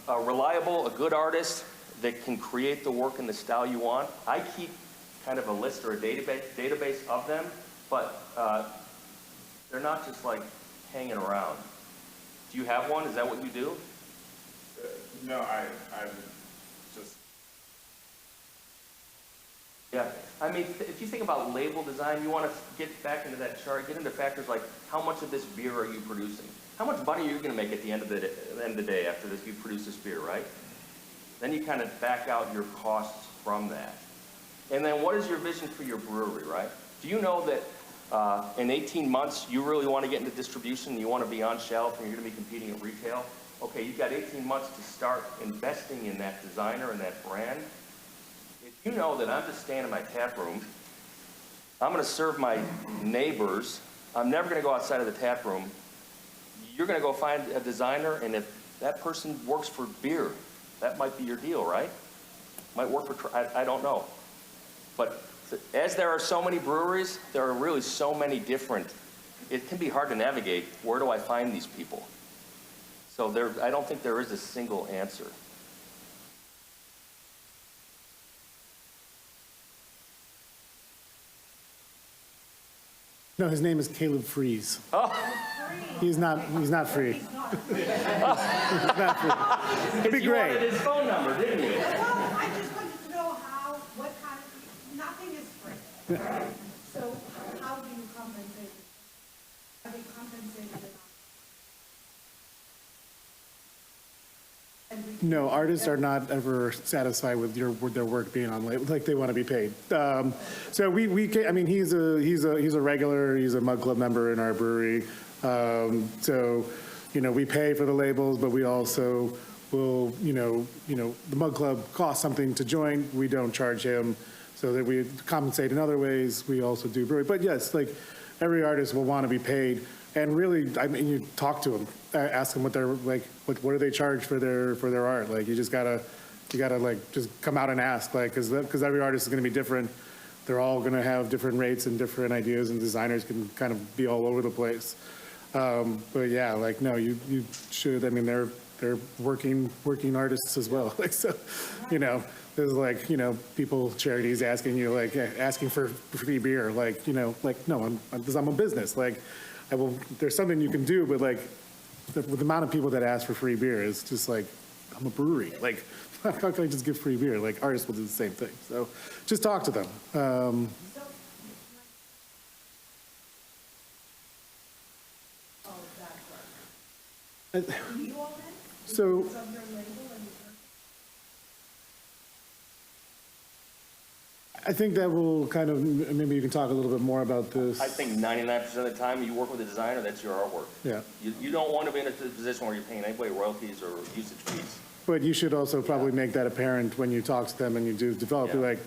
B: a reliable, a good artist that can create the work in the style you want. I keep kind of a list or a database of them, but they're not just like hanging around. Do you have one? Is that what you do?
E: No, I'm just...
B: Yeah. I mean, if you think about label design, you want to get back into that chart, get into factors like how much of this beer are you producing? How much money are you going to make at the end of the day after this, you produce this beer, right? Then you kind of back out your costs from that. And then what is your vision for your brewery, right? Do you know that in 18 months, you really want to get into distribution, you want to be on shelf, and you're going to be competing at retail? Okay, you've got 18 months to start investing in that designer and that brand. If you know that I'm just staying in my tap room, I'm going to serve my neighbors, I'm never going to go outside of the tap room, you're going to go find a designer, and if that person works for beer, that might be your deal, right? Might work for, I don't know. But as there are so many breweries, there are really so many different, it can be hard to navigate. Where do I find these people? So I don't think there is a single answer.
A: No, his name is Caleb Freeze.
B: Oh,
A: He's not free.
D: He's not.
A: He's not free. It'd be
B: you wanted
A: great.
B: his phone number, didn't you?
D: Well, I just wanted to know what kind nothing is free. So how do you compensate? Are they compensated enough?
A: No, artists are not ever satisfied with their work being on label. Like, they want to be paid. So I mean, he's a regular. He's a Mug Club member in our brewery. So, we pay for the labels, but we also will, the Mug Club costs something to join. We don't charge him, so that we compensate in other ways. We also do brewery. But yes, like, every artist will want to be paid. And really, I mean, you talk to them, ask them what they're like, what do they charge for their art? Like, you gotta like just come out and ask, like, because every artist is going to be different. They're all going to have different rates and different ideas, and designers can kind of be all over the place. But yeah, like, no, you should. I mean, they're working artists as well. Like, so, there's like, people, charities asking you, like, asking for free beer. Like, like, no, I'm a business. Like, there's something you can do, but like, the amount of people that ask for free beer is just like, I'm a brewery. Like, how can I just give free beer? Like, artists will do the same thing. So just talk to them.
D: Oh, that's right. Do you all then?
A: So-
D: It's on your label and you
A: I think that will kind of, maybe you can talk a little bit more about this.
B: I think 99% of the time you work with a designer, that's your artwork.
A: Yeah.
B: You don't want to be in a position where you're paying anybody royalties or usage fees.
A: But you should also probably make that apparent when you talk to them and you do develop,
B: Yeah.
A: like,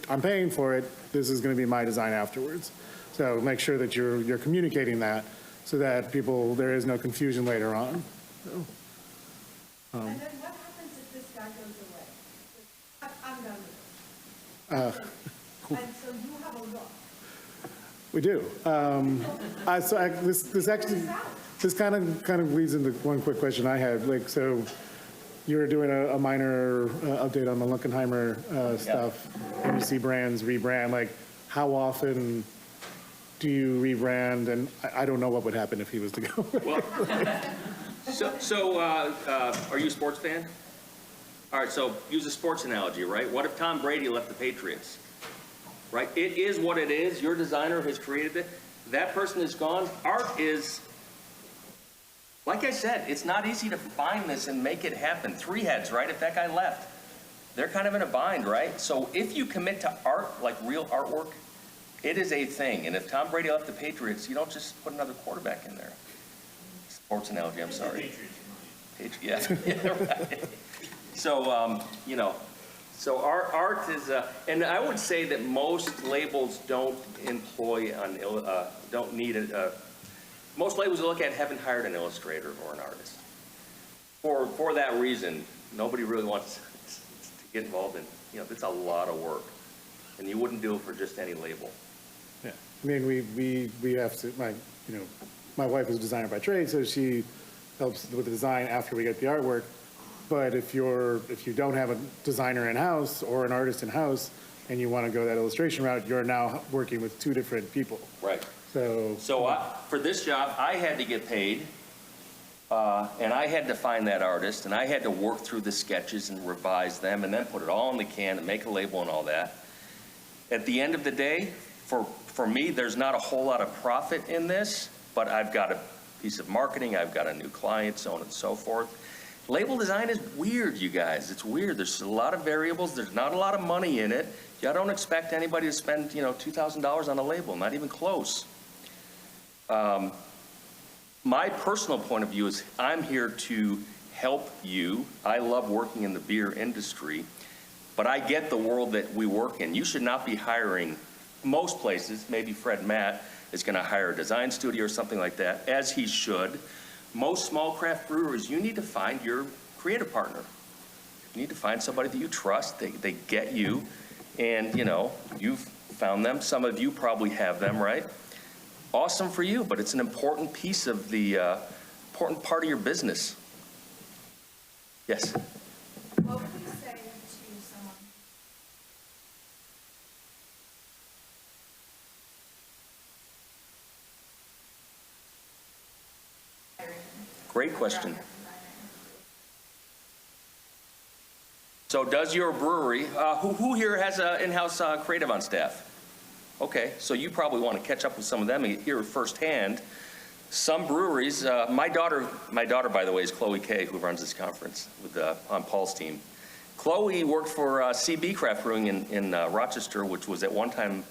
A: I'm paying for it, this is going to be my design afterwards. So make sure that you're communicating that so that there is no confusion later on. So,
D: And then what happens if this guy goes away? I'm done And so you have a look.
A: We do. This kind of leads into one quick question I had. Like, so you were doing a minor update on the Lunkenheimer stuff, and you see brands rebrand. Like, how often do you rebrand? And I don't know what would happen if he was to go.
B: Well, so are you a sports fan? All right, so use a sports analogy, right? What if Tom Brady left the Patriots? Right? It is what it is. Your designer has created it. That person is gone. Art is, like I said, it's not easy to find this and make it happen. Three heads, right? If that guy left, they're kind of in a bind, right? So if you commit to art, like real artwork, it is a thing. And if Tom Brady left the Patriots, you don't just put another quarterback in there. Sports analogy, I'm sorry. Yeah, right. So, so our art is, and I would say that most labels don't employ, don't need most labels you look at haven't hired an illustrator or an artist. For that reason, nobody really wants to get involved in, it's a lot of work. And you wouldn't do it for just any label.
A: Yeah, I mean, we have to, my wife is a designer by trade, so she helps with the design after we get the artwork. But if you don't have a designer in-house or an artist in-house and you want to go that illustration route, you're now working with two different people.
B: Right.
A: So
B: for this job, I had to get paid, and I had to find that artist, and I had to work through the sketches and revise them, and then put it all in the can and make a label and all that. At the end of the day, for me, there's not a whole lot of profit in this, but I've got a piece of marketing, I've got a new client, so on and so forth. Label design is weird, you guys. It's weird. There's a lot of variables. There's not a lot of money in it. I don't expect anybody to spend, $2,000 on a label, not even close. My personal point of view is I'm here to help you. I love working in the beer industry, but I get the world that we work in. You should not be hiring, most places, maybe Fred Matt is going to hire a design studio or something like that, as he should. Most small craft breweries, you need to find your creative partner. You need to find somebody that you trust. They get you, and you've found them. Some of you probably have them, right? Awesome for you, but it's an important piece of the important part of your business. Yes.
D: What would you say to someone?
B: Great question. So does your brewery, who here has an in-house creative on staff? Okay, so you probably want to catch up with some of them and hear firsthand. Some breweries, my daughter, by the way, is Chloe Kay, who runs this conference on Paul's team. Chloe worked for CB Craft Brewing in Rochester, which was at one time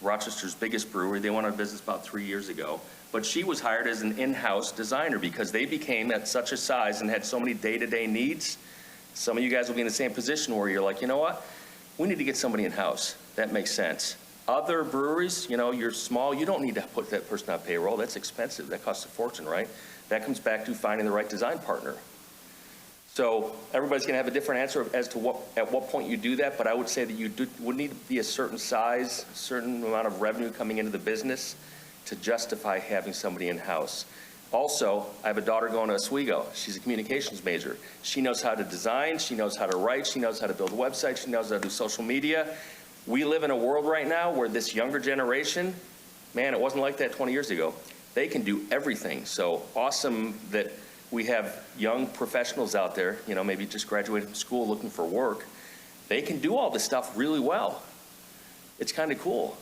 B: Rochester's biggest brewery. They went out of business about 3 years ago. But she was hired as an in-house designer because they became at such a size and had so many day-to-day needs. Some of you guys will be in the same position where you're like, you know what? We need to get somebody in-house. That makes sense. Other breweries, you're small. You don't need to put that person on payroll. That's expensive. That costs a fortune, right? That comes back to finding the right design partner. So everybody's going to have a different answer as to at what point you do that, but I would say that you would need to be a certain size, certain amount of revenue coming into the business to justify having somebody in-house. Also, I have a daughter going to Oswego. She's a communications major. She knows how to design, she knows how to write, she knows how to build websites, she knows how to do social media. We live in a world right now where this younger generation, man, it wasn't like that 20 years ago. They can do everything. So awesome that we have young professionals out there, maybe just graduated from school looking for work. They can do all this stuff really well. It's kind of cool,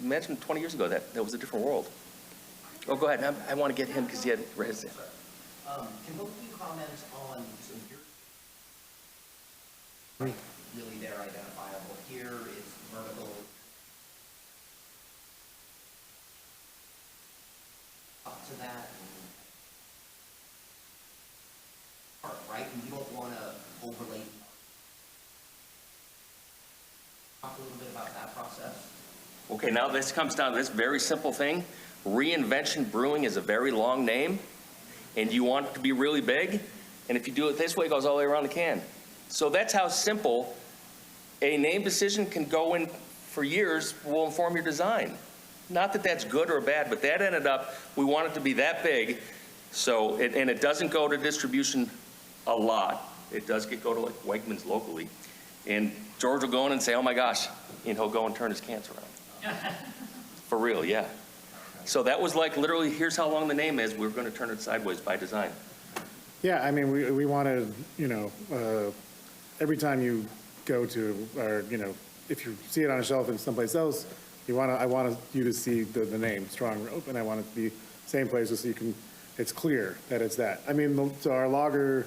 B: Imagine 20 years ago, that was a different world. Oh, go ahead. I want to get him because he had raised it.
F: Can both of you comment on, so you're really they're identifiable. Here it's vertical. Up to that. Right? And you don't want to overlay. Talk a little bit about that process.
B: Okay, now this comes down to this very simple thing. Reinvention Brewing is a very long name, and you want it to be really big, and if you do it this way, it goes all the way around the can. So that's how simple a name decision can go in for years, will inform your design. Not that that's good or bad, but that ended up, we want it to be that big, so, and it doesn't go to distribution a lot. It does go to like Wegmans locally. And George will go in and say, oh my gosh, and he'll go and turn his cans around. For real, yeah. So that was like literally, here's how long the name is, we're gonna turn it sideways by design.
A: Yeah, I mean, we wanted, every time you go to, or, if you see it on a shelf in someplace else, I want you to see the name, Strong Rope, and I want it to be same place so you can, it's clear that it's that. I mean, so our lager,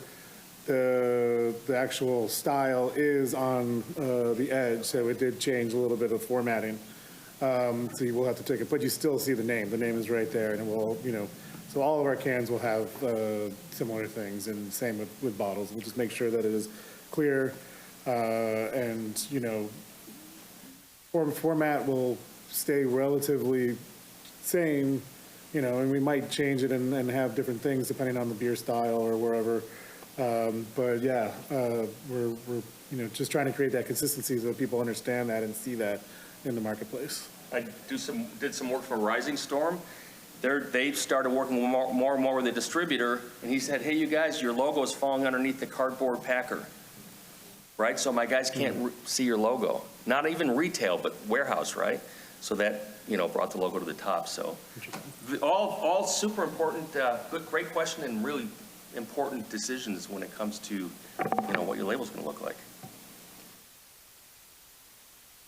A: the actual style is on the edge, so it did change a little bit of formatting. So you will have to take it, but you still see the name. The name is right there, and it will, so all of our cans will have similar things, and same with bottles. We'll just make sure that it is clear, and, format will stay relatively same, and we might change it and have different things depending on the beer style or wherever. But yeah, we're just trying to create that consistency so that people understand that and see that in the marketplace.
B: I did some work for Rising Storm. They started working more and more with the distributor, and he said, hey, you guys, your logo is falling underneath the cardboard packer, right? So my guys can't see your logo. Not even retail, but warehouse, right? So that, brought the logo to the top. So all super important, great question, and really important decisions when it comes to, what your label's gonna look like.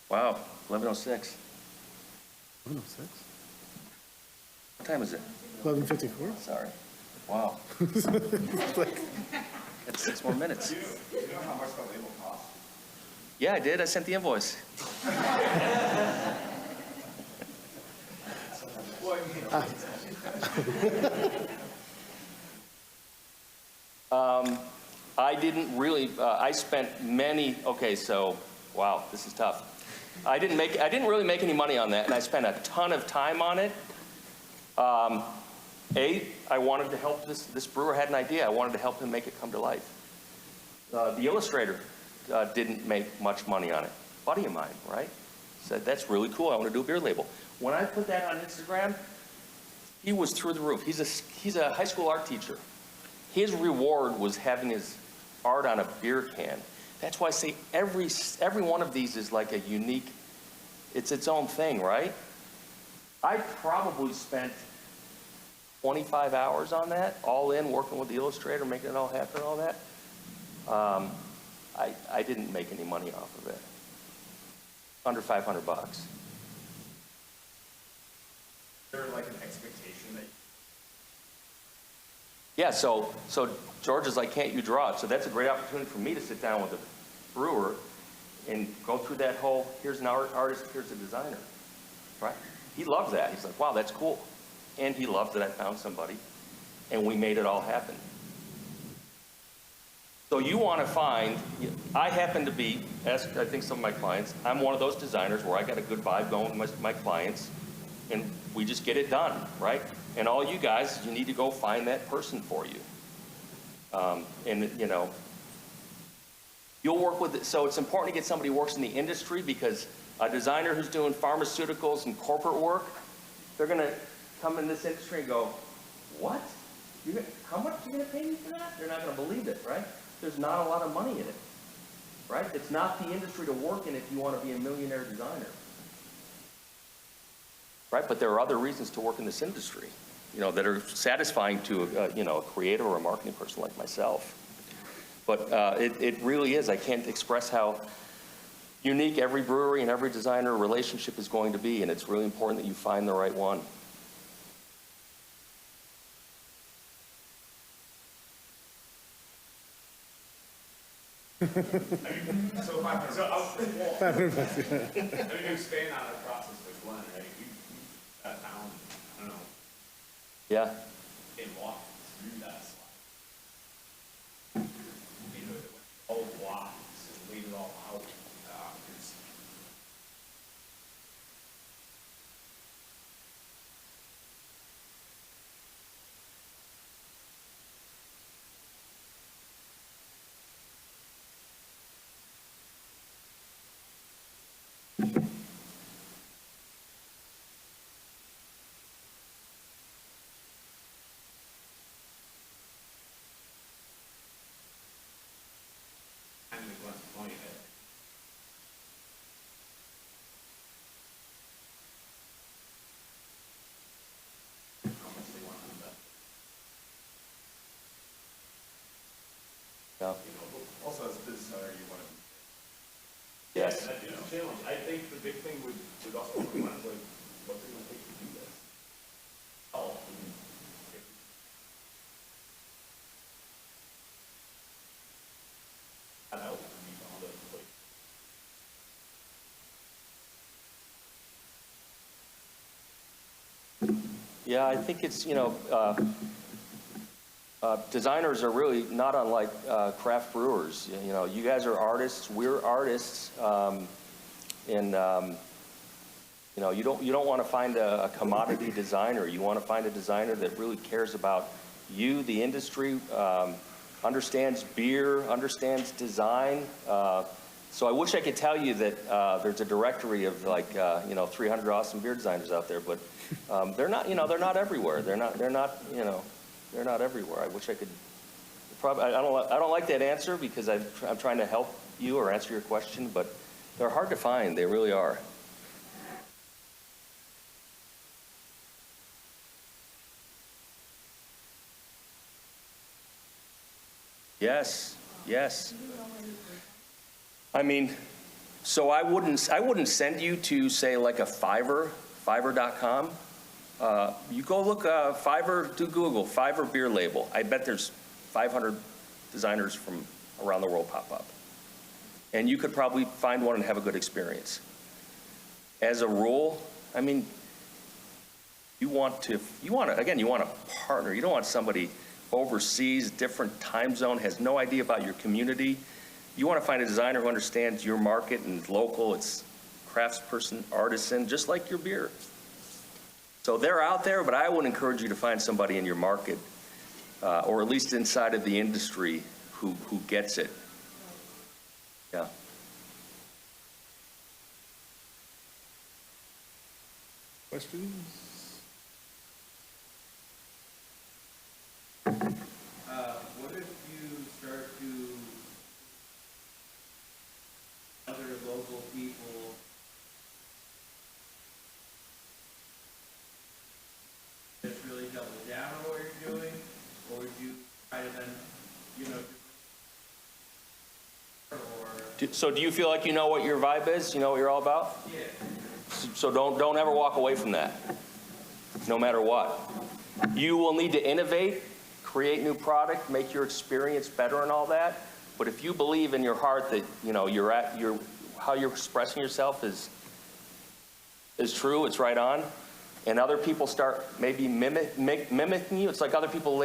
B: Wow, 11:06.
A: 106?
B: What time is it?
A: 11:54?
B: Sorry. Wow. That's 6 more minutes.
E: Do you know how much that label costs?
B: Yeah, I did. I sent the invoice. I didn't really, I spent wow, this is tough. I didn't really make any money on that, and I spent a ton of time on it. I wanted to help this brewer had an idea. I wanted to help him make it come to life. The illustrator didn't make much money on it. Buddy of mine, right? Said, that's really cool. I want to do a beer label. When I put that on Instagram, he was through the roof. He's a high school art teacher. His reward was having his art on a beer can. That's why I say every one of these is like a unique, it's its own thing, right? I probably spent 25 hours on that, all in, working with the illustrator, making it all happen and all that. I didn't make any money off of it. Under $500.
E: Is there like an expectation that
B: Yeah, so George is like, can't you draw it? So that's a great opportunity for me to sit down with a brewer and go through that whole, here's an artist, here's a designer, right? He loved that. He's like, wow, that's cool. And he loved that I found somebody, and we made it all happen. So you want to find, I happen to be, ask I think some of my clients, I'm one of those designers where I got a good vibe going with my clients, and we just get it done, right? And all you guys, you need to go find that person for you. You'll work with it. So it's important to get somebody who works in the industry, because a designer who's doing pharmaceuticals and corporate work, they're going to come in this industry and go, what? How much are you going to pay me for that? They're not going to believe it, right? There's not a lot of money in it, right? It's not the industry to work in if you want to be a millionaire designer, right? But there are other reasons to work in this industry, that are satisfying to a creator or a marketing person like myself. But it really is. I can't express how unique every brewery and every designer relationship is going to be, and it's really important that you find the right one.
E: So if I mean, you expand on that process with Glenn, right? You sat down, I don't know,
B: Yeah.
E: and walked through that slide. All blocks and laid it all out. It's-
B: Yes.
E: That's a challenge. I think the big thing would also be like, what's it gonna take to do this? Oh, that helps to be found at the place.
B: Yeah, I think it's, designers are really not unlike craft brewers. You know, you guys are artists, we're artists, and you don't want to find a commodity designer. You want to find a designer that really cares about you, the industry, understands beer, understands design. So I wish I could tell you that there's a directory of 300 awesome beer designers out there, but they're not. They're not everywhere. They're not everywhere. I wish I could. Probably, I don't like that answer because I'm trying to help you or answer your question, but they're hard to find. They really are. Yes. I mean, so I wouldn't send you to say like a Fiverr.com. You go look Fiverr, do Google Fiverr beer label. I bet there's 500 designers from around the world pop up, and you could probably find one and have a good experience. As a rule, I mean, you want a partner. You don't want somebody overseas, different time zone, has no idea about your community. You want to find a designer who understands your market and local. It's craftsperson, artisan, just like your beer. So they're out there, but I would encourage you to find somebody in your market, or at least inside of the industry, who gets it. Yeah.
A: Questions?
G: What if you start to other local people just really double down on what you're doing, or would you try to then,
B: So do you feel like you know what your vibe is? You know what you're all about?
G: Yeah.
B: So don't ever walk away from that, no matter what. You will need to innovate, create new product, make your experience better and all that. But if you believe in your heart that how you're expressing yourself is true, it's right on, and other people start maybe mimicking you. It's like other people,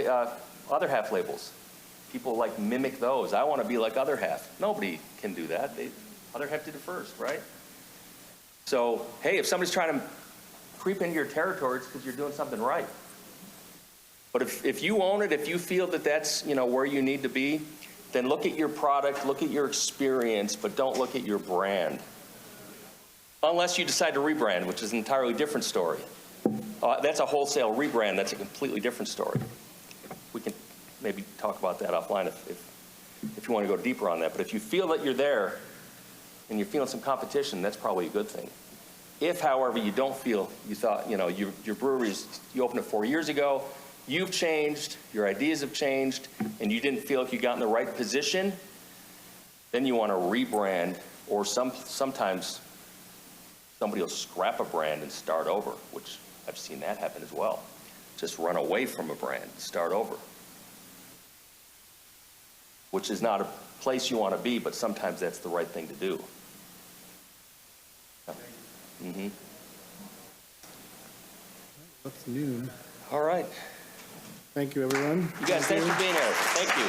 B: other half labels. People like mimic those. I want to be like other half. Nobody can do that. Other half did it first, right? So, hey, if somebody's trying to creep into your territory, it's because you're doing something right. But if you own it, if you feel that that's where you need to be, then look at your product, look at your experience, but don't look at your brand. Unless you decide to rebrand, which is an entirely different story. That's a wholesale rebrand. That's a completely different story. We can maybe talk about that offline if you want to go deeper on that. But if you feel that you're there and you're feeling some competition, that's probably a good thing. If, however, you don't feel, you thought, your brewery, you opened it 4 years ago, you've changed, your ideas have changed, and you didn't feel like you got in the right position, then you want to rebrand, or sometimes somebody will scrap a brand and start over, which I've seen that happen as well. Just run away from a brand, start over. Which is not a place you want to be, but sometimes that's the right thing to do. Mm-hmm.
A: That's noon.
B: All right.
A: Thank you, everyone.
B: You guys, thanks for being here. Thank you.